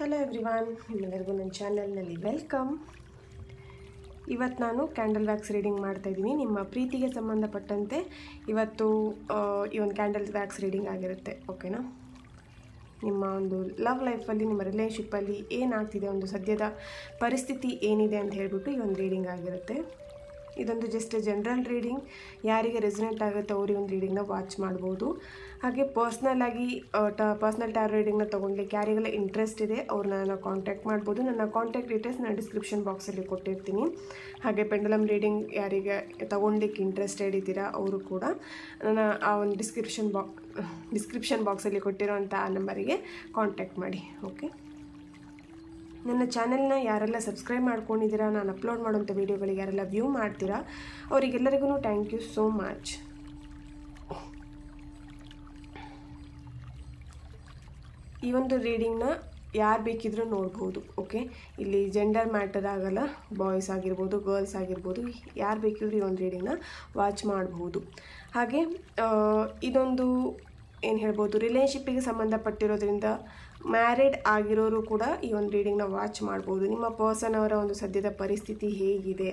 Hello everyone, ನಿಮ್ಮೆಲ್ಲರಿಗೂ ನನ್ನ ಚಾನಲ್ನಲ್ಲಿ ವೆಲ್ಕಮ್. ಇವತ್ತು ನಾನು ಕ್ಯಾಂಡಲ್ ವ್ಯಾಕ್ಸ್ ರೀಡಿಂಗ್ ಮಾಡ್ತಾಯಿದ್ದೀನಿ. ನಿಮ್ಮ ಪ್ರೀತಿಗೆ ಸಂಬಂಧಪಟ್ಟಂತೆ ಇವತ್ತು ಈ ಒಂದು ಕ್ಯಾಂಡಲ್ ವ್ಯಾಕ್ಸ್ ರೀಡಿಂಗ್ ಆಗಿರುತ್ತೆ. ಓಕೆನಾ? ನಿಮ್ಮ ಒಂದು ಲವ್ ಲೈಫಲ್ಲಿ, ನಿಮ್ಮ ರಿಲೇಷನ್ಶಿಪ್ಪಲ್ಲಿ ಏನಾಗ್ತಿದೆ, ಒಂದು ಸದ್ಯದ ಪರಿಸ್ಥಿತಿ ಏನಿದೆ ಅಂತ ಹೇಳ್ಬಿಟ್ಟು ಈ ಒಂದು ರೀಡಿಂಗ್ ಆಗಿರುತ್ತೆ. ಇದೊಂದು ಜಸ್ಟ್ ಜನರಲ್ ರೀಡಿಂಗ್. ಯಾರಿಗೆ ರೆಸೊನೇಟ್ ಆಗುತ್ತೆ ಅವರು ಈ ಒಂದು ರೀಡಿಂಗ್ನ ವಾಚ್ ಮಾಡ್ಬೋದು. ಹಾಗೆ ಪರ್ಸ್ನಲ್ ಟಾರೋ ರೀಡಿಂಗ್ನ ತೊಗೊಳ್ಲಿಕ್ಕೆ ಯಾರಿಗೆಲ್ಲ ಇಂಟ್ರೆಸ್ಟ್ ಇದೆ ಅವ್ರನ್ನ ನಾನು ಕಾಂಟ್ಯಾಕ್ಟ್ ಮಾಡ್ಬೋದು. ನನ್ನ ಕಾಂಟ್ಯಾಕ್ಟ್ ಡೀಟೇಲ್ಸ್ ನಾನು ಡಿಸ್ಕ್ರಿಪ್ಷನ್ ಬಾಕ್ಸಲ್ಲಿ ಕೊಟ್ಟಿರ್ತೀನಿ. ಹಾಗೆ ಪೆಂಡುಲಮ್ ರೀಡಿಂಗ್ ಯಾರಿಗೆ ತೊಗೊಳ್ಲಿಕ್ಕೆ ಇಂಟ್ರೆಸ್ಟೆಡ್ ಇದ್ದೀರಾ ಅವರು ಕೂಡ ನನ್ನ ಆ ಒಂದು ಡಿಸ್ಕ್ರಿಪ್ಷನ್ ಬಾಕ್ಸಲ್ಲಿ ಕೊಟ್ಟಿರೋಂಥ ಆ ನಂಬರಿಗೆ ಕಾಂಟ್ಯಾಕ್ಟ್ ಮಾಡಿ. ಓಕೆ, ನನ್ನ ಚಾನೆಲ್ನ ಯಾರೆಲ್ಲ ಸಬ್ಸ್ಕ್ರೈಬ್ ಮಾಡ್ಕೊಂಡಿದ್ದೀರಾ, ನಾನು ಅಪ್ಲೋಡ್ ಮಾಡೋಂಥ ವೀಡಿಯೋಗಳಿಗೆ ಯಾರೆಲ್ಲ ವ್ಯೂ ಮಾಡ್ತೀರಾ ಅವರಿಗೆಲ್ಲರಿಗೂ ಥ್ಯಾಂಕ್ ಯು ಸೋ ಮಚ್. ಈ ಒಂದು ರೀಡಿಂಗ್ನ ಯಾರು ಬೇಕಿದ್ರೂ ನೋಡ್ಬೋದು. ಓಕೆ, ಇಲ್ಲಿ ಜೆಂಡರ್ ಮ್ಯಾಟರ್ ಆಗಲ್ಲ. ಬಾಯ್ಸ್ ಆಗಿರ್ಬೋದು, ಗರ್ಲ್ಸ್ ಆಗಿರ್ಬೋದು, ಯಾರು ಬೇಕಿದ್ರೂ ಈ ಒಂದು ರೀಡಿಂಗ್ನ ವಾಚ್ ಮಾಡ್ಬೋದು. ಹಾಗೆ ಇದೊಂದು ಏನು ಹೇಳ್ಬೋದು, ರಿಲೇಷನ್ಶಿಪ್ಪಿಗೆ ಸಂಬಂಧಪಟ್ಟಿರೋದ್ರಿಂದ ಮ್ಯಾರಿಡ್ ಆಗಿರೋರು ಕೂಡ ಈ ಒಂದು ರೀಡಿಂಗ್ನ ವಾಚ್ ಮಾಡ್ಬೋದು. ನಿಮ್ಮ ಪರ್ಸನ್ ಅವರ ಒಂದು ಸದ್ಯದ ಪರಿಸ್ಥಿತಿ ಹೇಗಿದೆ,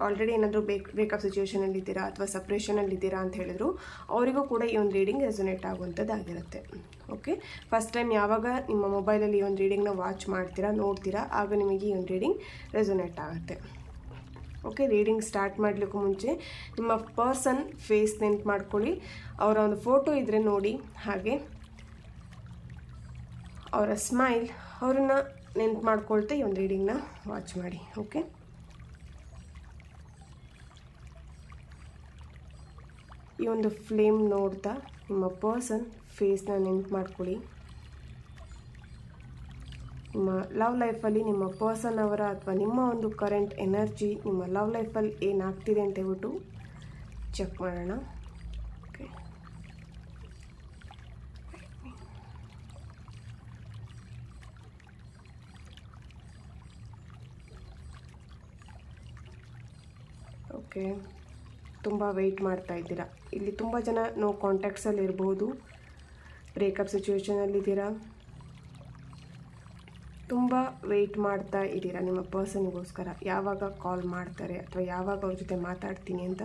ಆಲ್ರೆಡಿ ಏನಾದರೂ ಬ್ರೇಕಪ್ ಸಿಚುವೇಷನಲ್ಲಿದ್ದೀರಾ ಅಥವಾ ಸಪ್ರೇಷನಲ್ಲಿದ್ದೀರಾ ಅಂತ ಹೇಳಿದ್ರು ಅವರಿಗೂ ಕೂಡ ಈ ಒಂದು ರೀಡಿಂಗ್ ರೆಸೊನೇಟ್ ಆಗುವಂಥದ್ದಾಗಿರುತ್ತೆ. ಓಕೆ, ಫಸ್ಟ್ ಟೈಮ್ ಯಾವಾಗ ನಿಮ್ಮ ಮೊಬೈಲಲ್ಲಿ ಈ ಒಂದು ರೀಡಿಂಗ್ನ ವಾಚ್ ಮಾಡ್ತೀರಾ, ನೋಡ್ತೀರಾ, ಆಗ ನಿಮಗೆ ಈ ಒಂದು ರೀಡಿಂಗ್ ರೆಸೊನೇಟ್ ಆಗುತ್ತೆ. ಓಕೆ, ರೀಡಿಂಗ್ ಸ್ಟಾರ್ಟ್ ಮಾಡಲಿಕ್ಕೂ ಮುಂಚೆ ನಿಮ್ಮ ಪರ್ಸನ್ ಫೇಸ್ ನೆನ್ಪು ಮಾಡ್ಕೊಳ್ಳಿ. ಅವರ ಒಂದು ಫೋಟೋ ಇದ್ದರೆ ನೋಡಿ, ಹಾಗೆ ಅವರ ಸ್ಮೈಲ್, ಅವ್ರನ್ನ ನೆನ್ಪು ಮಾಡ್ಕೊಳ್ತಾ ಈ ಒಂದು ರೀಡಿಂಗ್ನ ವಾಚ್ ಮಾಡಿ. ಓಕೆ, ಈ ಒಂದು ಫ್ಲೇಮ್ ನೋಡ್ತಾ ನಿಮ್ಮ ಪರ್ಸನ್ ಫೇಸ್ನ ನೆನ್ಪು ಮಾಡ್ಕೊಳ್ಳಿ. ನಿಮ್ಮ ಲವ್ ಲೈಫಲ್ಲಿ ನಿಮ್ಮ ಪರ್ಸನ್ ಅವರ ಅಥವಾ ನಿಮ್ಮ ಒಂದು ಕರೆಂಟ್ ಎನರ್ಜಿ ನಿಮ್ಮ ಲವ್ ಲೈಫಲ್ಲಿ ಏನಾಗ್ತಿದೆ ಅಂತ ಹೇಳ್ಬಿಟ್ಟು ಚೆಕ್ ಮಾಡೋಣ. ಓಕೆ, ಓಕೆ, ತುಂಬ ವೆಯ್ಟ್ ಮಾಡ್ತಾ ಇದ್ದೀರಾ. ಇಲ್ಲಿ ತುಂಬ ಜನ ನೋ ಕಾಂಟ್ಯಾಕ್ಟ್ಸಲ್ಲಿ ಇರ್ಬೋದು, ಬ್ರೇಕಪ್ ಸಿಚುವೇಷನಲ್ಲಿದ್ದೀರಾ, ತುಂಬ ವೆಯ್ಟ್ ಮಾಡ್ತಾ ಇದ್ದೀರಾ ನಿಮ್ಮ ಪರ್ಸನ್ಗೋಸ್ಕರ. ಯಾವಾಗ ಕಾಲ್ ಮಾಡ್ತಾರೆ ಅಥವಾ ಯಾವಾಗ ಅವ್ರ ಜೊತೆ ಮಾತಾಡ್ತೀನಿ ಅಂತ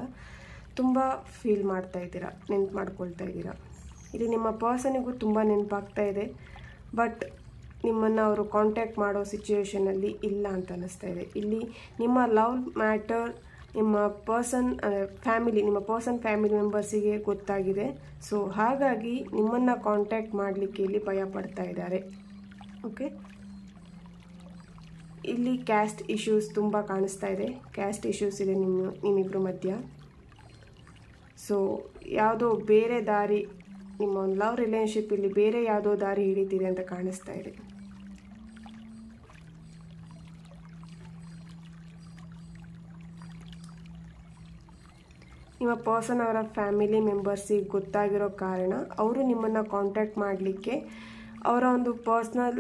ತುಂಬ ಫೀಲ್ ಮಾಡ್ತಾ ಇದ್ದೀರಾ, ನೆನ್ಪು ಮಾಡ್ಕೊಳ್ತಾ ಇದ್ದೀರಾ. ಇಲ್ಲಿ ನಿಮ್ಮ ಪರ್ಸನಿಗೂ ತುಂಬ ನೆನಪಾಗ್ತಾ ಇದೆ, ಬಟ್ ನಿಮ್ಮನ್ನು ಅವರು ಕಾಂಟ್ಯಾಕ್ಟ್ ಮಾಡೋ ಸಿಚುವೇಷನಲ್ಲಿ ಇಲ್ಲ ಅಂತ ಅನ್ನಿಸ್ತಾ ಇದೆ. ಇಲ್ಲಿ ನಿಮ್ಮ ಲವ್ ಮ್ಯಾಟರ್ ನಿಮ್ಮ ಪರ್ಸನ್ ಫ್ಯಾಮಿಲಿ ಮೆಂಬರ್ಸಿಗೆ ಗೊತ್ತಾಗಿದೆ. ಸೊ ಹಾಗಾಗಿ ನಿಮ್ಮನ್ನು ಕಾಂಟ್ಯಾಕ್ಟ್ ಮಾಡಲಿಕ್ಕೆ ಇಲ್ಲಿ ಭಯ ಪಡ್ತಾ ಇದ್ದಾರೆ. ಓಕೆ, ಇಲ್ಲಿ ಕ್ಯಾಸ್ಟ್ ಇಶ್ಯೂಸ್ ತುಂಬ ಕಾಣಿಸ್ತಾ ಇದೆ. ಕ್ಯಾಸ್ಟ್ ಇಶ್ಯೂಸ್ ಇದೆ ನಿಮ್ಮಿಬ್ಬರ ಮಧ್ಯ. ಸೊ ಯಾವುದೋ ಬೇರೆ ದಾರಿ, ನಿಮ್ಮ ಒಂದು ಲವ್ ರಿಲೇಷನ್ಶಿಪ್ ಇಲ್ಲಿ ಬೇರೆ ಯಾವುದೋ ದಾರಿ ಹಿಡಿತಿದೆ ಅಂತ ಕಾಣಿಸ್ತಾ ಇದೆ. ನಿಮ್ಮ ಪರ್ಸನ್ ಅವರ ಫ್ಯಾಮಿಲಿ ಮೆಂಬರ್ಸಿಗೆ ಗೊತ್ತಾಗಿರೋ ಕಾರಣ ಅವರು ನಿಮ್ಮನ್ನು ಕಾಂಟ್ಯಾಕ್ಟ್ ಮಾಡಲಿಕ್ಕೆ ಅವರ ಒಂದು ಪರ್ಸ್ನಲ್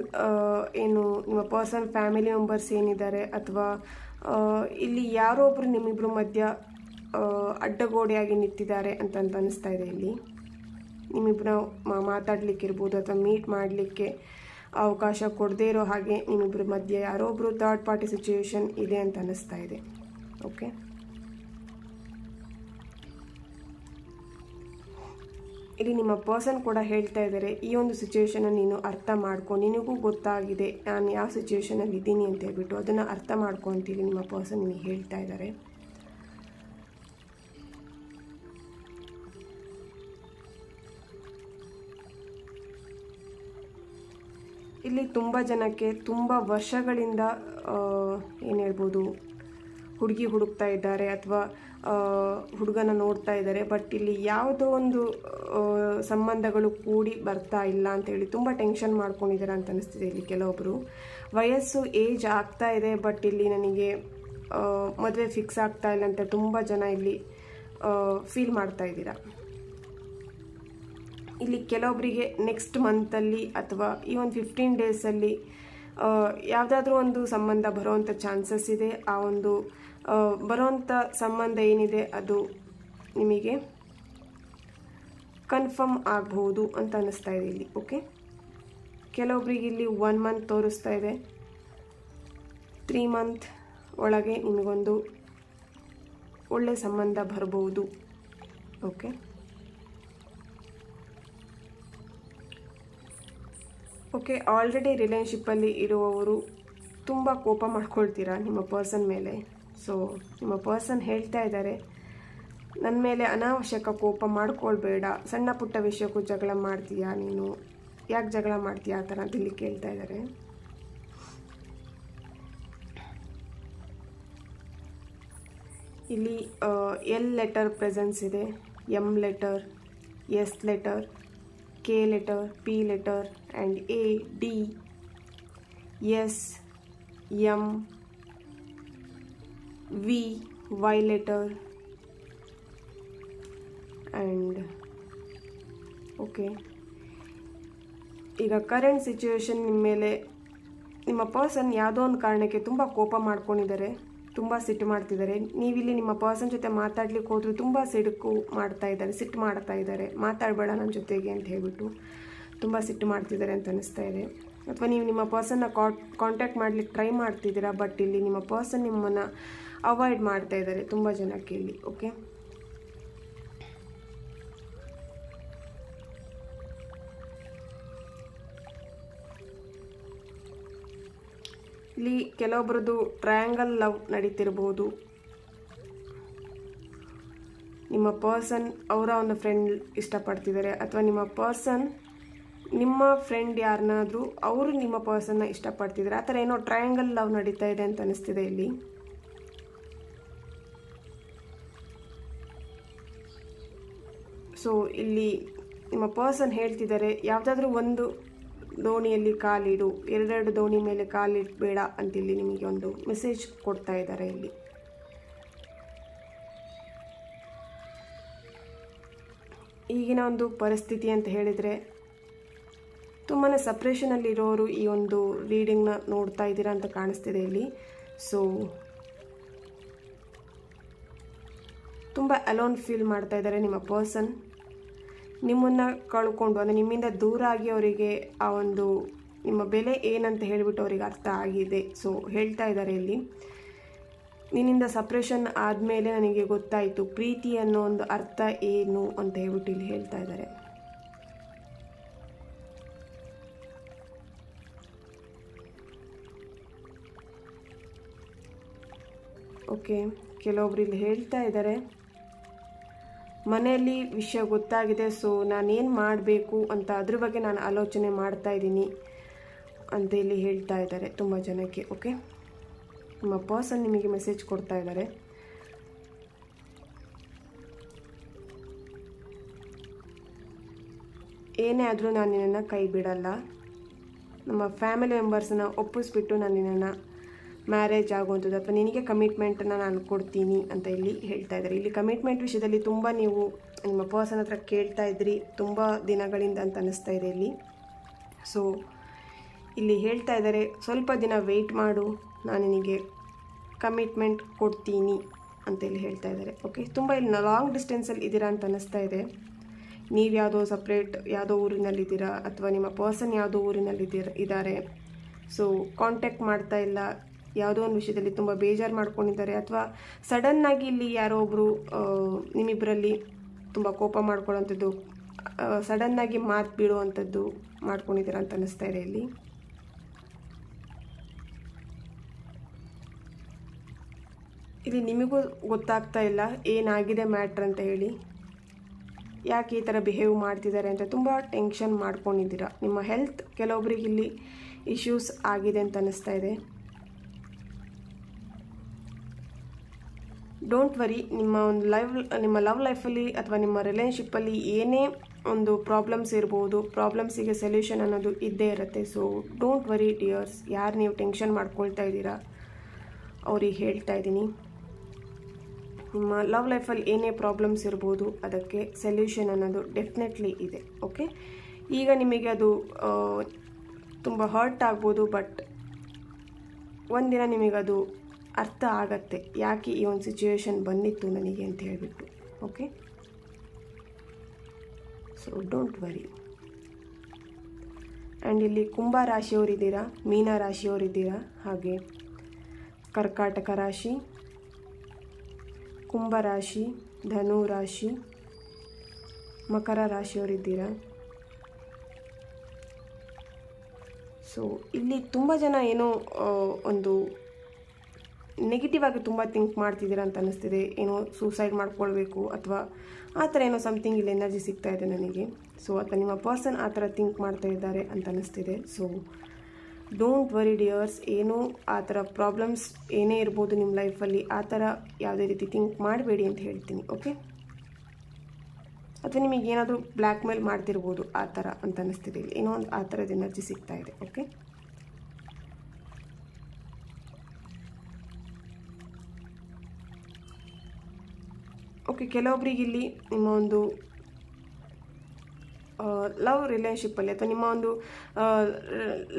ನಿಮ್ಮ ಪರ್ಸನ್ ಫ್ಯಾಮಿಲಿ ಮೆಂಬರ್ಸ್ ಏನಿದ್ದಾರೆ ಅಥವಾ ಇಲ್ಲಿ ಯಾರೋ ಒಬ್ಬರು ನಿಮ್ಮಿಬ್ಬರ ಮಧ್ಯ ಅಡ್ಡಗೋಡೆಯಾಗಿ ನಿಂತಿದ್ದಾರೆ ಅಂತ ಅನ್ನಿಸ್ತಾ ಇದೆ. ಇಲ್ಲಿ ನಿಮ್ಮಿಬ್ಬರ ಮಾತಾಡಲಿಕ್ಕಿರ್ಬೋದು ಅಥವಾ ಮೀಟ್ ಮಾಡಲಿಕ್ಕೆ ಅವಕಾಶ ಕೊಡದೇ ಇರೋ ಹಾಗೆ ನಿಮ್ಮಿಬ್ಬರ ಮಧ್ಯೆ ಯಾರೋ ಒಬ್ಬರು ಥರ್ಡ್ ಪಾರ್ಟಿ ಸಿಚುವೇಶನ್ ಇದೆ ಅಂತ ಅನ್ನಿಸ್ತಾ ಇದೆ. ಓಕೆ, ಇಲ್ಲಿ ನಿಮ್ಮ ಪರ್ಸನ್ ಕೂಡ ಹೇಳ್ತಾ ಇದ್ದಾರೆ, ಈ ಒಂದು ಸಿಚುವೇಶನ್ನ ನೀನು ಅರ್ಥ ಮಾಡ್ಕೊ, ನಿನಗೂ ಗೊತ್ತಾಗಿದೆ ನಾನು ಯಾವ ಸಿಚುವೇಶನಲ್ಲಿ ಇದ್ದೀನಿ ಅಂತ ಹೇಳ್ಬಿಟ್ಟು ಅದನ್ನು ಅರ್ಥ ಮಾಡ್ಕೊ ಅಂತೇಳಿ ನಿಮ್ಮ ಪರ್ಸನ್ ನಿಮಗೆ ಹೇಳ್ತಾ ಇದ್ದಾರೆ. ಇಲ್ಲಿ ತುಂಬ ಜನಕ್ಕೆ ತುಂಬ ವರ್ಷಗಳಿಂದ ಏನು ಹೇಳ್ಬೋದು, ಹುಡುಗಿ ಹುಡುಕ್ತಾ ಇದ್ದಾರೆ ಅಥವಾ ಹುಡುಗನ ನೋಡ್ತಾ ಇದ್ದಾರೆ, ಬಟ್ ಇಲ್ಲಿ ಯಾವುದೋ ಒಂದು ಸಂಬಂಧಗಳು ಕೂಡಿ ಬರ್ತಾ ಇಲ್ಲ ಅಂತೇಳಿ ತುಂಬ ಟೆನ್ಷನ್ ಮಾಡ್ಕೊಂಡಿದ್ದಾರೆ ಅಂತ ಅನ್ನಿಸ್ತಿದೆ. ಇಲ್ಲಿ ಕೆಲವೊಬ್ಬರು ವಯಸ್ಸು ಏಜ್ ಆಗ್ತಾ ಇದೆ, ಬಟ್ ಇಲ್ಲಿ ನನಗೆ ಮದುವೆ ಫಿಕ್ಸ್ ಆಗ್ತಾ ಇಲ್ಲ ಅಂತ ತುಂಬ ಜನ ಇಲ್ಲಿ ಫೀಲ್ ಮಾಡ್ತಾ ಇದ್ದೀರಾ. ಇಲ್ಲಿ ಕೆಲವೊಬ್ಬರಿಗೆ ನೆಕ್ಸ್ಟ್ ಮಂತಲ್ಲಿ ಅಥವಾ ಈ ಒಂದು 15 ಡೇಸಲ್ಲಿ ಯಾವುದಾದ್ರೂ ಒಂದು ಸಂಬಂಧ ಬರೋವಂಥ ಚಾನ್ಸಸ್ ಇದೆ. ಆ ಒಂದು ಬರೋವಂಥ ಸಂಬಂಧ ಏನಿದೆ ಅದು ನಿಮಗೆ ಕನ್ಫರ್ಮ್ ಆಗಬಹುದು ಅಂತ ಅನ್ನಿಸ್ತಾ ಇದೆ ಇಲ್ಲಿ. ಓಕೆ, ಕೆಲವೊಬ್ಬರಿಗೆ ಇಲ್ಲಿ 1 ಮಂತ್ ತೋರಿಸ್ತಾ ಇದೆ. 3 ಮಂತ್ ಒಳಗೆ ನಿಮಗೊಂದು ಒಳ್ಳೆ ಸಂಬಂಧ ಬರಬಹುದು. Okay, okay. ಆಲ್ರೆಡಿ ರಿಲೇಷನ್ಶಿಪ್ಪಲ್ಲಿ ಇರುವವರು ತುಂಬ ಕೋಪ ಮಾಡ್ಕೊಳ್ತೀರಾ ನಿಮ್ಮ ಪರ್ಸನ್ ಮೇಲೆ. ಸೊ ನಿಮ್ಮ ಪರ್ಸನ್ ಹೇಳ್ತಾ ಇದ್ದಾರೆ, ನನ್ನ ಮೇಲೆ ಅನಾವಶ್ಯಕ ಕೋಪ ಮಾಡ್ಕೊಳ್ಬೇಡ, ಸಣ್ಣ ಪುಟ್ಟ ವಿಷಯಕ್ಕೂ ಜಗಳ ಮಾಡ್ತೀಯಾ ನೀನು, ಯಾಕೆ ಜಗಳ ಮಾಡ್ತೀಯಾ ಆ ಥರ ಅಂತ ಇಲ್ಲಿ ಕೇಳ್ತಾ ಇದ್ದಾರೆ. ಇಲ್ಲಿ ಎಲ್ ಲೆಟರ್ ಪ್ರೆಸೆನ್ಸ್ ಇದೆ, M letter, S letter, K letter, P letter and A, D, S, M, V, Y letter and okay. ಈಗ ಕರೆಂಟ್ ಸಿಚುವೇಶನ್ ನಿಮ್ಮ ಮೇಲೆ ನಿಮ್ಮ ಪರ್ಸನ್ ಯಾವುದೋ ಒಂದು ಕಾರಣಕ್ಕೆ ತುಂಬ ಕೋಪ ಮಾಡ್ಕೊಂಡಿದ್ದಾರೆ, ತುಂಬ ಸಿಟ್ಟು ಮಾಡ್ತಿದ್ದಾರೆ. ನೀವಿಲ್ಲಿ ನಿಮ್ಮ ಪರ್ಸನ್ ಜೊತೆ ಮಾತಾಡ್ಲಿಕ್ಕೆ ಹೋದರೂ ತುಂಬ ಸಿಟ್ಟು ಮಾಡ್ತಾ ಇದ್ದಾರೆ, ಮಾತಾಡಬೇಡ ನನ್ನ ಜೊತೆಗೆ ಅಂತ ಹೇಳ್ಬಿಟ್ಟು ತುಂಬ ಸಿಟ್ಟು ಮಾಡ್ತಿದ್ದಾರೆ ಅಂತ ಅನಿಸ್ತಾ ಇದೆ. ಅಥವಾ ನೀವು ನಿಮ್ಮ ಪರ್ಸನ್ನ ಕಾಂಟ್ಯಾಕ್ಟ್ ಮಾಡಲಿಕ್ಕೆ ಟ್ರೈ ಮಾಡ್ತಿದ್ದೀರಾ, ಬಟ್ ಇಲ್ಲಿ ನಿಮ್ಮ ಪರ್ಸನ್ ನಿಮ್ಮನ್ನು ಅವಾಯ್ಡ್ ಮಾಡ್ತಾ ಇದ್ದಾರೆ ತುಂಬ ಜನಕ್ಕೆ ಇಲ್ಲಿ. ಓಕೆ, ಇಲ್ಲಿ ಕೆಲವೊಬ್ಬರದ್ದು ಟ್ರಯಾಂಗಲ್ ಲವ್ ನಡೀತಿರ್ಬೋದು. ನಿಮ್ಮ ಪರ್ಸನ್ ಅವರ ಒಂದು ಫ್ರೆಂಡ್ ಇಷ್ಟಪಡ್ತಿದ್ದಾರೆ, ಅಥವಾ ನಿಮ್ಮ ಪರ್ಸನ್ ನಿಮ್ಮ ಫ್ರೆಂಡ್ ಯಾರನ್ನಾದರೂ ಅವರು ನಿಮ್ಮ ಪರ್ಸನ್ನ ಇಷ್ಟಪಡ್ತಿದ್ದಾರೆ. ಆ ಥರ ಏನೋ ಟ್ರಯಾಂಗಲ್ ಲವ್ ನಡೀತಾ ಇದೆ ಅಂತ ಅನಿಸ್ತಿದೆ ಇಲ್ಲಿ. ಸೊ ಇಲ್ಲಿ ನಿಮ್ಮ ಪರ್ಸನ್ ಹೇಳ್ತಿದ್ದಾರೆ, ಯಾವುದಾದ್ರೂ ಒಂದು ದೋಣಿಯಲ್ಲಿ ಕಾಲಿಡು, ಎರಡೆರಡು ದೋಣಿ ಮೇಲೆ ಕಾಲಿಡಬೇಡ ಅಂತಿಲ್ಲಿ ನಿಮಗೆ ಒಂದು ಮೆಸೇಜ್ ಕೊಡ್ತಾ ಇದ್ದಾರೆ ಇಲ್ಲಿ. ಈಗಿನ ಒಂದು ಪರಿಸ್ಥಿತಿ ಅಂತ ಹೇಳಿದರೆ ತುಂಬಾ ಸಪ್ರೇಷನಲ್ಲಿರೋರು ಈ ಒಂದು ರೀಡಿಂಗ್ನ ನೋಡ್ತಾ ಇದ್ದೀರಾ ಅಂತ ಕಾಣಿಸ್ತಿದೆ ಇಲ್ಲಿ. ಸೊ ತುಂಬ ಅಲೋನ್ ಫೀಲ್ ಮಾಡ್ತಾ ಇದ್ದಾರೆ ನಿಮ್ಮ ಪರ್ಸನ್. ನಿಮ್ಮನ್ನು ಕಳ್ಕೊಂಡು ಅಂದರೆ ನಿಮ್ಮಿಂದ ದೂರ ಆಗಿ ಅವರಿಗೆ ಆ ಒಂದು ನಿಮ್ಮ ಬೆಲೆ ಏನಂತ ಹೇಳಿಬಿಟ್ಟು ಅವರಿಗೆ ಅರ್ಥ ಆಗಿದೆ. ಸೊ ಹೇಳ್ತಾ ಇದ್ದಾರೆ ಇಲ್ಲಿ, ನಿನ್ನಿಂದ ಸಪ್ರೇಷನ್ ಆದಮೇಲೆ ನನಗೆ ಗೊತ್ತಾಯಿತು ಪ್ರೀತಿ ಅನ್ನೋ ಒಂದು ಅರ್ಥ ಏನು ಅಂತ ಹೇಳ್ಬಿಟ್ಟು ಇಲ್ಲಿ ಹೇಳ್ತಾ ಇದ್ದಾರೆ. ಓಕೆ, ಕೆಲವೊಬ್ರು ಇಲ್ಲಿ ಹೇಳ್ತಾ ಇದ್ದಾರೆ, ಮನೆಯಲ್ಲಿ ವಿಷಯ ಗೊತ್ತಾಗಿದೆ, ಸೊ ನಾನೇನು ಮಾಡಬೇಕು ಅಂತ ಅದ್ರ ಬಗ್ಗೆ ನಾನು ಆಲೋಚನೆ ಮಾಡ್ತಾ ಇದ್ದೀನಿ ಅಂತ ಇಲ್ಲಿ ಹೇಳ್ತಾ ಇದ್ದಾರೆ ತುಂಬ ಜನಕ್ಕೆ. ಓಕೆ, ನಿಮ್ಮ ಪರ್ಸನ್ ನಿಮಗೆ ಮೆಸೇಜ್ ಕೊಡ್ತಾ ಇದ್ದಾರೆ. ಏನೇ ಆದರೂ ನಾನು ನಿನ್ನನ್ನು ಕೈ ಬಿಡಲ್ಲ, ನಮ್ಮ ಫ್ಯಾಮಿಲಿ ಮೆಂಬರ್ಸನ್ನ ಒಪ್ಪಿಸ್ಬಿಟ್ಟು ನಾನು ನಿನ್ನನ್ನು ಮ್ಯಾರೇಜ್ ಆಗುವಂಥದ್ದು ಅಥವಾ ನಿನಗೆ ಕಮಿಟ್ಮೆಂಟನ್ನು ನಾನು ಕೊಡ್ತೀನಿ ಅಂತ ಇಲ್ಲಿ ಹೇಳ್ತಾ ಇದ್ದಾರೆ. ಇಲ್ಲಿ ಕಮಿಟ್ಮೆಂಟ್ ವಿಷಯದಲ್ಲಿ ತುಂಬ ನೀವು ನಿಮ್ಮ ಪರ್ಸನ್ ಹತ್ರ ಕೇಳ್ತಾ ಇದ್ರಿ ತುಂಬ ದಿನಗಳಿಂದ ಅಂತ ಅನ್ನಿಸ್ತಾ ಇದೆ ಇಲ್ಲಿ. ಸೊ ಇಲ್ಲಿ ಹೇಳ್ತಾ ಇದ್ದಾರೆ, ಸ್ವಲ್ಪ ದಿನ ವೆಯ್ಟ್ ಮಾಡು, ನಾನು ನಿನಗೆ ಕಮಿಟ್ಮೆಂಟ್ ಕೊಡ್ತೀನಿ ಅಂತ ಇಲ್ಲಿ ಹೇಳ್ತಾ ಇದ್ದಾರೆ. ಓಕೆ, ತುಂಬ ಇಲ್ಲಿ ಲಾಂಗ್ ಡಿಸ್ಟೆನ್ಸಲ್ಲಿ ಇದ್ದೀರಾ ಅಂತ ಅನ್ನಿಸ್ತಾ ಇದೆ. ನೀವು ಯಾವುದೋ ಸಪ್ರೇಟ್ ಯಾವುದೋ ಊರಿನಲ್ಲಿದ್ದೀರಾ, ಅಥವಾ ನಿಮ್ಮ ಪರ್ಸನ್ ಯಾವುದೋ ಇದ್ದಾರೆ. ಸೊ ಕಾಂಟ್ಯಾಕ್ಟ್ ಮಾಡ್ತಾ ಇಲ್ಲ, ಯಾವುದೋ ಒಂದು ವಿಷಯದಲ್ಲಿ ತುಂಬ ಬೇಜಾರು ಮಾಡ್ಕೊಂಡಿದ್ದಾರೆ, ಅಥವಾ ಸಡನ್ನಾಗಿ ಇಲ್ಲಿ ಯಾರೋ ಒಬ್ಬರು ನಿಮ್ಮಿಬ್ಬರಲ್ಲಿ ತುಂಬ ಕೋಪ ಮಾಡ್ಕೊಳ್ಳೋವಂಥದ್ದು, ಸಡನ್ನಾಗಿ ಮಾತು ಬೀಳುವಂಥದ್ದು ಮಾಡ್ಕೊಂಡಿದ್ದೀರಾ ಅಂತ ಅನ್ನಿಸ್ತಾ ಇದೆ ಇಲ್ಲಿ. ಇಲ್ಲಿ ನಿಮಗೂ ಗೊತ್ತಾಗ್ತಾ ಇಲ್ಲ ಏನಾಗಿದೆ ಮ್ಯಾಟ್ರ್ ಅಂತ ಹೇಳಿ, ಯಾಕೆ ಈ ಥರ ಬಿಹೇವ್ ಮಾಡ್ತಿದ್ದಾರೆ ಅಂತ ತುಂಬ ಟೆನ್ಷನ್ ಮಾಡ್ಕೊಂಡಿದ್ದೀರಾ. ನಿಮ್ಮ ಹೆಲ್ತ್ ಕೆಲವೊಬ್ಬರಿಗೆ ಇಲ್ಲಿ ಇಶ್ಯೂಸ್ ಆಗಿದೆ ಅಂತ ಅನ್ನಿಸ್ತಾ ಇದೆ. ಡೋಂಟ್ ವರಿ, ನಿಮ್ಮ ಲವ್ ಲೈಫಲ್ಲಿ ಅಥವಾ ನಿಮ್ಮ ರಿಲೇಷನ್ಶಿಪ್ಪಲ್ಲಿ ಏನೇ ಒಂದು ಪ್ರಾಬ್ಲಮ್ಸ್ ಇರ್ಬೋದು, ಪ್ರಾಬ್ಲಮ್ಸಿಗೆ ಸೊಲ್ಯೂಷನ್ ಅನ್ನೋದು ಇದ್ದೇ ಇರುತ್ತೆ. ಸೊ ಡೋಂಟ್ ವರಿ ಡಿಯರ್ಸ್, ಯಾರು ನೀವು ಟೆನ್ಷನ್ ಮಾಡ್ಕೊಳ್ತಾ ಇದ್ದೀರಾ ಅವ್ರಿಗೆ ಹೇಳ್ತಾ ಇದ್ದೀನಿ, ನಿಮ್ಮ ಲವ್ ಲೈಫಲ್ಲಿ ಏನೇ ಪ್ರಾಬ್ಲಮ್ಸ್ ಇರ್ಬೋದು ಅದಕ್ಕೆ ಸೊಲ್ಯೂಷನ್ ಅನ್ನೋದು ಡೆಫಿನೆಟ್ಲಿ ಇದೆ. ಓಕೆ, ಈಗ ನಿಮಗೆ ಅದು ತುಂಬ ಹರ್ಟ್ ಆಗ್ಬೋದು, ಬಟ್ ಒಂದಿನ ನಿಮಗದು ಅರ್ಥ ಆಗತ್ತೆ ಯಾಕೆ ಈ ಒಂದು ಸಿಚುವೇಶನ್ ಬಂದಿತ್ತು ನನಗೆ ಅಂತ ಹೇಳಿಬಿಟ್ಟು. Okay, so don't worry. And ಇಲ್ಲಿ ಕುಂಭ ರಾಶಿಯವರಿದ್ದೀರಾ, ಮೀನ ರಾಶಿಯವರಿದ್ದೀರಾ, ಹಾಗೆ ಕರ್ಕಾಟಕ ರಾಶಿ, ಕುಂಭ ರಾಶಿ, ಧನು ರಾಶಿ, ಮಕರ ರಾಶಿಯವರಿದ್ದೀರಾ. ಸೊ ಇಲ್ಲಿ ತುಂಬ ಜನ ಏನೋ ಒಂದು ನೆಗೆಟಿವ್ ಆಗಿ ತುಂಬ ಥಿಂಕ್ ಮಾಡ್ತಿದ್ದೀರಾ ಅಂತ ಅನ್ನಿಸ್ತಿದೆ. ಏನೋ ಸೂಸೈಡ್ ಮಾಡ್ಕೊಳ್ಬೇಕು ಅಥವಾ ಆ ಥರ ಏನೋ ಸಮಥಿಂಗ್ ಇಲ್ಲಿ ಎನರ್ಜಿ ಸಿಗ್ತಾ ಇದೆ ನನಗೆ. ಸೊ ಅಥವಾ ನಿಮ್ಮ ಪರ್ಸನ್ ಆ ಥರ ಥಿಂಕ್ ಮಾಡ್ತಾ ಇದ್ದಾರೆ ಅಂತ ಅನ್ನಿಸ್ತಿದೆ. ಸೊ ಡೋಂಟ್ ವರಿ ಡಿಯರ್ಸ್, ಏನೋ ಆ ಥರ ಪ್ರಾಬ್ಲಮ್ಸ್ ಏನೇ ಇರ್ಬೋದು ನಿಮ್ಮ ಲೈಫಲ್ಲಿ, ಆ ಥರ ಯಾವುದೇ ರೀತಿ ಥಿಂಕ್ ಮಾಡಬೇಡಿ ಅಂತ ಹೇಳ್ತೀನಿ. ಓಕೆ, ಅಥವಾ ನಿಮಗೆ ಏನಾದರೂ ಬ್ಲ್ಯಾಕ್ ಮೇಲ್ ಮಾಡ್ತಿರ್ಬೋದು ಆ ಥರ ಅಂತ ಅನ್ನಿಸ್ತಿದೆ. ಇಲ್ಲಿ ಏನೋ ಒಂದು ಆ ಥರದ ಎನರ್ಜಿ ಸಿಗ್ತಾ ಇದೆ. ಓಕೆ, ಓಕೆ, ಕೆಲವೊಬ್ಬರಿಗೆ ಇಲ್ಲಿ ನಿಮ್ಮ ಒಂದು ಲವ್ ರಿಲೇಷನ್ಶಿಪ್ಪಲ್ಲಿ ಅಥವಾ ನಿಮ್ಮ ಒಂದು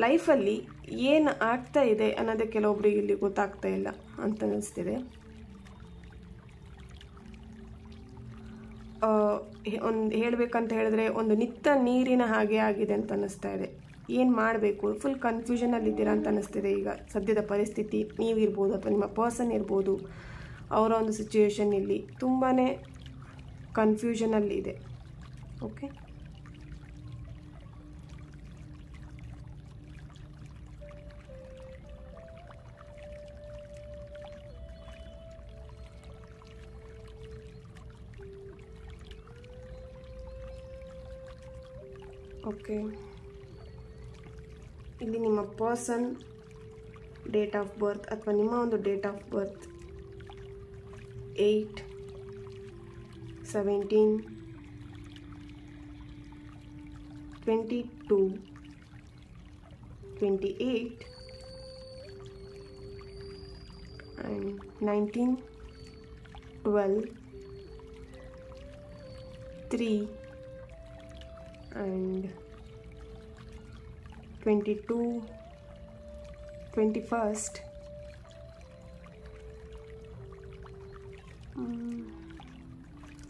ಲೈಫಲ್ಲಿ ಏನು ಆಗ್ತಾ ಇದೆ ಅನ್ನೋದೇ ಕೆಲವೊಬ್ಬರಿಗೆ ಇಲ್ಲಿ ಗೊತ್ತಾಗ್ತಾ ಇಲ್ಲ ಅಂತ ಅನ್ನಿಸ್ತಿದೆ. ಒಂದು ಹೇಳಬೇಕಂತ ಹೇಳಿದ್ರೆ ಒಂದು ನಿತ್ತ ನೀರಿನ ಹಾಗೆ ಆಗಿದೆ ಅಂತ ಅನ್ನಿಸ್ತಾ ಇದೆ. ಏನು ಮಾಡಬೇಕು, ಫುಲ್ ಕನ್ಫ್ಯೂಷನಲ್ಲಿದ್ದೀರಾ ಅಂತ ಅನ್ನಿಸ್ತಿದೆ ಈಗ ಸದ್ಯದ ಪರಿಸ್ಥಿತಿ. ನೀವಿರ್ಬೋದು ಅಥವಾ ನಿಮ್ಮ ಪರ್ಸನ್ ಇರ್ಬೋದು, ಅವರ ಒಂದು ಸಿಚುವೇಶನ್ ಇಲ್ಲಿ ತುಂಬಾ ಕನ್ಫ್ಯೂಷನಲ್ಲಿದೆ. ಓಕೆ, ಓಕೆ, ಇಲ್ಲಿ ನಿಮ್ಮ ಪರ್ಸನ್ ಡೇಟ್ ಆಫ್ ಬರ್ತ್ ಅಥವಾ ನಿಮ್ಮ ಒಂದು date of birth 8, 17, 22, 28 and 19, 12, 3 and 22, 21st,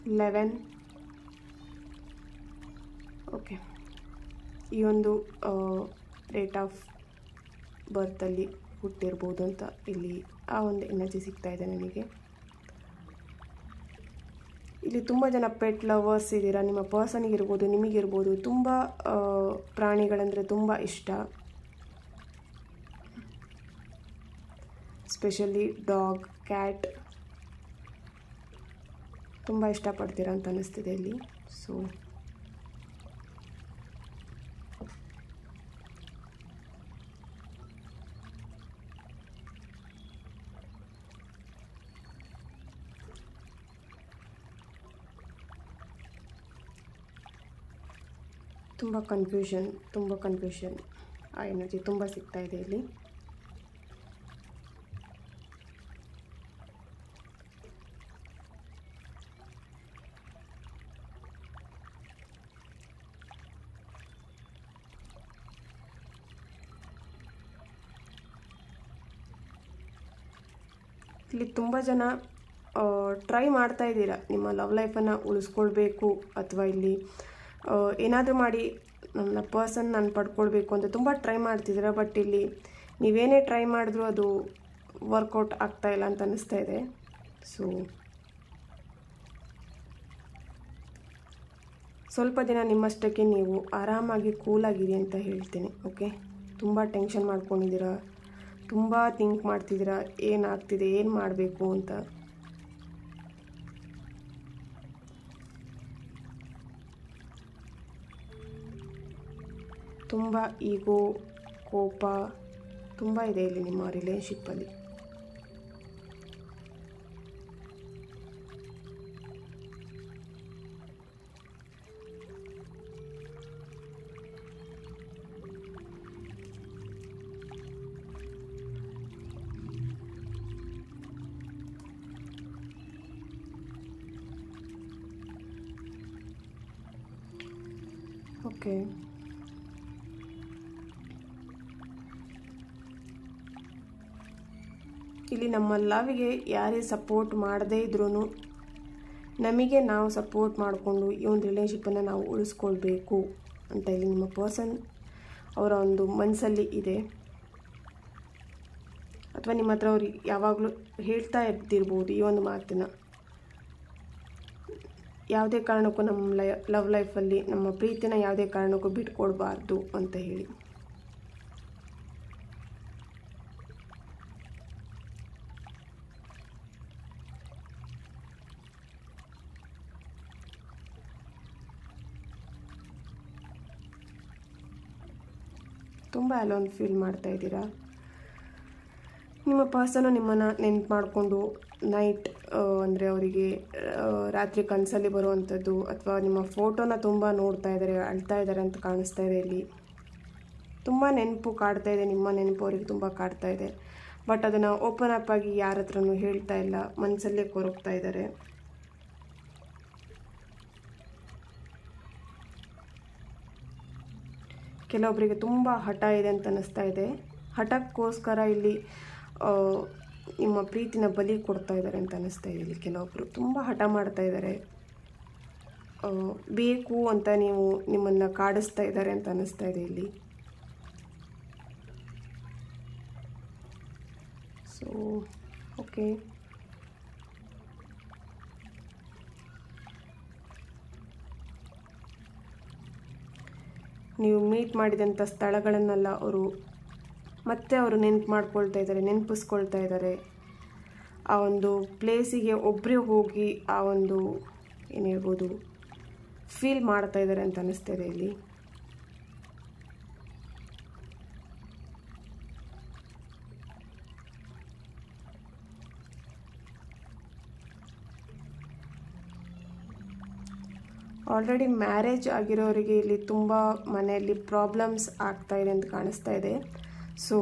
11. Okay, ಈ ಒಂದು ಡೇಟ್ ಆಫ್ ಬರ್ತಲ್ಲಿ ಹುಟ್ಟಿರ್ಬೋದು ಅಂತ ಇಲ್ಲಿ ಆ ಒಂದು ಎನರ್ಜಿ ಸಿಗ್ತಾ ಇದೆ ನನಗೆ. ಇಲ್ಲಿ ತುಂಬ ಜನ ಪೆಟ್ ಲವರ್ಸ್ ಇದ್ದೀರಾ. ನಿಮ್ಮ ಪರ್ಸನಿಗಿರ್ಬೋದು, ನಿಮಗಿರ್ಬೋದು ತುಂಬ ಪ್ರಾಣಿಗಳಂದರೆ ತುಂಬ ಇಷ್ಟ. ಸ್ಪೆಷಲಿ ಡಾಗ್, ಕ್ಯಾಟ್ ತುಂಬ ಇಷ್ಟಪಡ್ತೀರಾ ಅಂತ ಅನ್ನಿಸ್ತಿದೆ ಇಲ್ಲಿ. ಸೊ ತುಂಬ ಕನ್ಫ್ಯೂಷನ್ ಆ ಎನರ್ಜಿ ತುಂಬ ಸಿಗ್ತಾ ಇದೆ ಇಲ್ಲಿ. ಇಲ್ಲಿ ತುಂಬ ಜನ ಟ್ರೈ ಮಾಡ್ತಾ ಇದ್ದೀರಾ ನಿಮ್ಮ ಲವ್ ಲೈಫನ್ನು ಉಳಿಸ್ಕೊಳ್ಬೇಕು ಅಥವಾ ಇಲ್ಲಿ ಏನಾದರೂ ಮಾಡಿ ನನ್ನ ಪರ್ಸನ್ ನಾನು ಪಡ್ಕೊಳ್ಬೇಕು ಅಂತ ತುಂಬ ಟ್ರೈ ಮಾಡ್ತಿದ್ದೀರಾ. ಬಟ್ ಇಲ್ಲಿ ನೀವೇನೇ ಟ್ರೈ ಮಾಡಿದ್ರೂ ಅದು ವರ್ಕೌಟ್ ಆಗ್ತಾ ಇಲ್ಲ ಅಂತ ಅನ್ನಿಸ್ತಾ ಇದೆ. ಸೊ ಸ್ವಲ್ಪ ದಿನ ನಿಮ್ಮಷ್ಟಕ್ಕೆ ನೀವು ಆರಾಮಾಗಿ ಕೂಲಾಗಿರಿ ಅಂತ ಹೇಳ್ತೀನಿ. ಓಕೆ, ತುಂಬ ಟೆನ್ಷನ್ ಮಾಡ್ಕೊಂಡಿದ್ದೀರಾ, ತುಂಬ ಥಿಂಕ್ ಮಾಡ್ತಿದ್ದೀರಾ ಏನಾಗ್ತಿದೆ, ಏನು ಮಾಡಬೇಕು ಅಂತ. ತುಂಬ ಈಗೋ, ಕೋಪ ತುಂಬ ಇದೆ ಇಲ್ಲಿ ನಿಮ್ಮ ರಿಲೇಷನ್ಶಿಪ್ಪಲ್ಲಿ. ಓಕೆ, ಇಲ್ಲಿ ನಮ್ಮ ಲವ್ಗೆ ಯಾರೇ ಸಪೋರ್ಟ್ ಮಾಡದೇ ಇದ್ರೂ ನಮಗೆ ನಾವು ಸಪೋರ್ಟ್ ಮಾಡಿಕೊಂಡು ಈ ಒಂದು ರಿಲೇಷನ್ಶಿಪ್ಪನ್ನು ನಾವು ಉಳಿಸ್ಕೊಳ್ಬೇಕು ಅಂತ ಇಲ್ಲಿ ನಿಮ್ಮ ಪರ್ಸನ್ ಅವರ ಒಂದು ಮನಸ್ಸಲ್ಲಿ ಇದೆ, ಅಥವಾ ನಿಮ್ಮ ಹತ್ರ ಅವ್ರು ಯಾವಾಗಲೂ ಹೇಳ್ತಾ ಇರ್ತಿರ್ಬೋದು ಈ ಒಂದು ಮಾತನ್ನು, ಯಾವುದೇ ಕಾರಣಕ್ಕೂ ನಮ್ಮ ಲವ್ ಲೈಫಲ್ಲಿ ನಮ್ಮ ಪ್ರೀತಿನ ಯಾವುದೇ ಕಾರಣಕ್ಕೂ ಬಿಟ್ಕೊಡ್ಬಾರ್ದು ಅಂತ ಹೇಳಿ. ತುಂಬ ಅಲೋನ್ ಫೀಲ್ ಮಾಡ್ತಾ ಇದ್ದೀರಾ. ನಿಮ್ಮ ಪರ್ಸನು ನಿಮ್ಮನ್ನು ನೆನ್ಪು ಮಾಡಿಕೊಂಡು ನೈಟ್ ಅಂದರೆ ಅವರಿಗೆ ರಾತ್ರಿ ಕನಸಲ್ಲಿ ಬರುವಂಥದ್ದು ಅಥವಾ ನಿಮ್ಮ ಫೋಟೋನ ತುಂಬ ನೋಡ್ತಾ ಇದ್ದಾರೆ, ಅಳ್ತಾ ಇದ್ದಾರೆ ಅಂತ ಕಾಣಿಸ್ತಾ ಇದೆ. ಇಲ್ಲಿ ತುಂಬ ನೆನಪು ಕಾಡ್ತಾ ಇದೆ, ನಿಮ್ಮ ನೆನಪು ಅವರಿಗೆ ತುಂಬ ಕಾಡ್ತಾ ಇದೆ. ಬಟ್ ಅದನ್ನು ಓಪನ್ ಅಪ್ ಆಗಿ ಯಾರ ಹತ್ರನೂ ಹೇಳ್ತಾ ಇಲ್ಲ, ಮನಸ್ಸಲ್ಲೇ ಕೊರಗ್ತಾ ಇದ್ದಾರೆ. ಕೆಲವೊಬ್ಬರಿಗೆ ತುಂಬ ಹಠ ಇದೆ ಅಂತ ಅನ್ನಿಸ್ತಾ ಇದೆ. ಹಠಕ್ಕೋಸ್ಕರ ಇಲ್ಲಿ ನಿಮ್ಮ ಪ್ರೀತಿನ ಬಲಿ ಕೊಡ್ತಾ ಇದ್ದಾರೆ ಅಂತ ಅನ್ನಿಸ್ತಾ ಇದೆ. ಇಲ್ಲಿ ಕೆಲವೊಬ್ಬರು ತುಂಬ ಹಠ ಮಾಡ್ತಾ ಇದ್ದಾರೆ, ಬೇಕು ಅಂತ ನಿಮ್ಮನ್ನು ಕಾಡಿಸ್ತಾ ಇದ್ದಾರೆ ಅಂತ ಅನ್ನಿಸ್ತಾ ಇದೆ ಇಲ್ಲಿ. ಸೊ ಓಕೆ, ನೀವು ಮೀಟ್ ಮಾಡಿದಂಥ ಸ್ಥಳಗಳನ್ನೆಲ್ಲ ಅವರು ನೆನಪು ಮಾಡ್ಕೊಳ್ತಾ ಇದ್ದಾರೆ, ನೆನಪಿಸ್ಕೊಳ್ತಾ ಇದ್ದಾರೆ. ಆ ಒಂದು ಪ್ಲೇಸಿಗೆ ಒಬ್ಬರೇ ಹೋಗಿ ಆ ಒಂದು ಏನು ಹೇಳ್ಬೋದು ಫೀಲ್ ಮಾಡ್ತಾ ಇದ್ದಾರೆ ಅಂತ ಅನ್ನಿಸ್ತಾ ಇದೆ ಇಲ್ಲಿ. ಆಲ್ರೆಡಿ ಮ್ಯಾರೇಜ್ ಆಗಿರೋರಿಗೆ ಇಲ್ಲಿ ತುಂಬ ಮನೆಯಲ್ಲಿ ಪ್ರಾಬ್ಲಮ್ಸ್ ಆಗ್ತಾ ಇದೆ ಅಂತ ಕಾಣಿಸ್ತಾ ಇದೆ. ಸೊ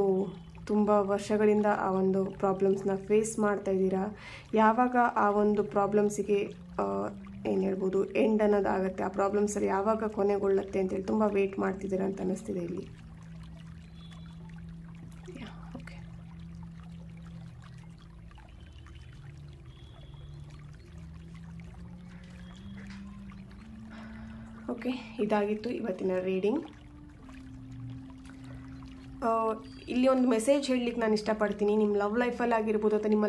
ತುಂಬ ವರ್ಷಗಳಿಂದ ಆ ಒಂದು ಪ್ರಾಬ್ಲಮ್ಸ್ನ ಫೇಸ್ ಮಾಡ್ತಾ ಇದ್ದೀರಾ. ಯಾವಾಗ ಆ ಒಂದು ಪ್ರಾಬ್ಲಮ್ಸಿಗೆ ಏನು ಹೇಳ್ಬೋದು ಎಂಡ್ ಅನ್ನೋದಾಗುತ್ತೆ, ಆ ಪ್ರಾಬ್ಲಮ್ಸಲ್ಲಿ ಯಾವಾಗ ಕೊನೆಗೊಳ್ಳುತ್ತೆ ಅಂತೇಳಿ ತುಂಬ ವೆಯ್ಟ್ ಮಾಡ್ತಿದ್ದೀರಾ ಅಂತ ಅನ್ನಿಸ್ತಿದೆ ಇಲ್ಲಿ. ಓಕೆ, ಓಕೆ, ಇದಾಗಿತ್ತು ಇವತ್ತಿನ ರೀಡಿಂಗ್. ಇಲ್ಲಿ ಒಂದು ಮೆಸೇಜ್ ಹೇಳಲಿಕ್ಕೆ ನಾನು ಇಷ್ಟಪಡ್ತೀನಿ. ನಿಮ್ಮ ಲವ್ ಲೈಫಲ್ಲಿ ಆಗಿರ್ಬೋದು ಅಥವಾ ನಿಮ್ಮ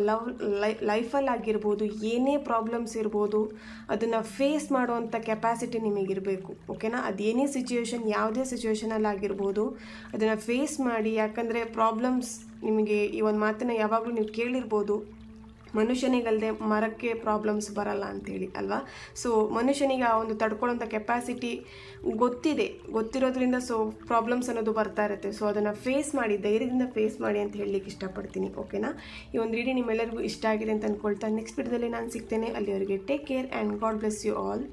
ಲೈಫಲ್ಲಿ ಆಗಿರ್ಬೋದು, ಏನೇ ಪ್ರಾಬ್ಲಮ್ಸ್ ಇರ್ಬೋದು, ಅದನ್ನು ಫೇಸ್ ಮಾಡುವಂಥ ಕೆಪಾಸಿಟಿ ನಿಮಗಿರಬೇಕು. ಓಕೆನಾ? ಅದೇನೇ ಸಿಚುವೇಶನ್, ಯಾವುದೇ ಸಿಚುವೇಶನಲ್ಲಿ ಆಗಿರ್ಬೋದು, ಅದನ್ನು ಫೇಸ್ ಮಾಡಿ. ಯಾಕಂದರೆ ಪ್ರಾಬ್ಲಮ್ಸ್ ನಿಮಗೆ ಈ ಒಂದು ಮಾತನ್ನು ಯಾವಾಗಲೂ ನೀವು ಕೇಳಿರ್ಬೋದು, ಮನುಷ್ಯನಿಗಲ್ಲದೆ ಮರಕ್ಕೆ ಪ್ರಾಬ್ಲಮ್ಸ್ ಬರಲ್ಲ ಅಂಥೇಳಿ ಅಲ್ವಾ. ಸೊ ಮನುಷ್ಯನಿಗೆ ಆ ಒಂದು ತಡ್ಕೊಳ್ಳೋಂಥ ಕೆಪಾಸಿಟಿ ಗೊತ್ತಿರೋದ್ರಿಂದ ಸೊ ಪ್ರಾಬ್ಲಮ್ಸ್ ಅನ್ನೋದು ಬರ್ತಾ ಇರುತ್ತೆ. ಸೊ ಅದನ್ನು ಫೇಸ್ ಮಾಡಿ, ಧೈರ್ಯದಿಂದ ಫೇಸ್ ಮಾಡಿ ಅಂತ ಹೇಳಲಿಕ್ಕೆ ಇಷ್ಟಪಡ್ತೀನಿ. ಓಕೆನಾ? ಈ ಒಂದು ರೀಡಿಂಗ್ ನಿಮ್ಮೆಲ್ಲರಿಗೂ ಇಷ್ಟ ಆಗಿದೆ ಅಂತ ಅಂದ್ಕೊಳ್ತಾ ನೆಕ್ಸ್ಟ್ ವಿಡಿಯೋದಲ್ಲಿ ನಾನು ಸಿಗ್ತೇನೆ. ಅಲ್ಲಿವರೆಗೆ take care and God bless you all.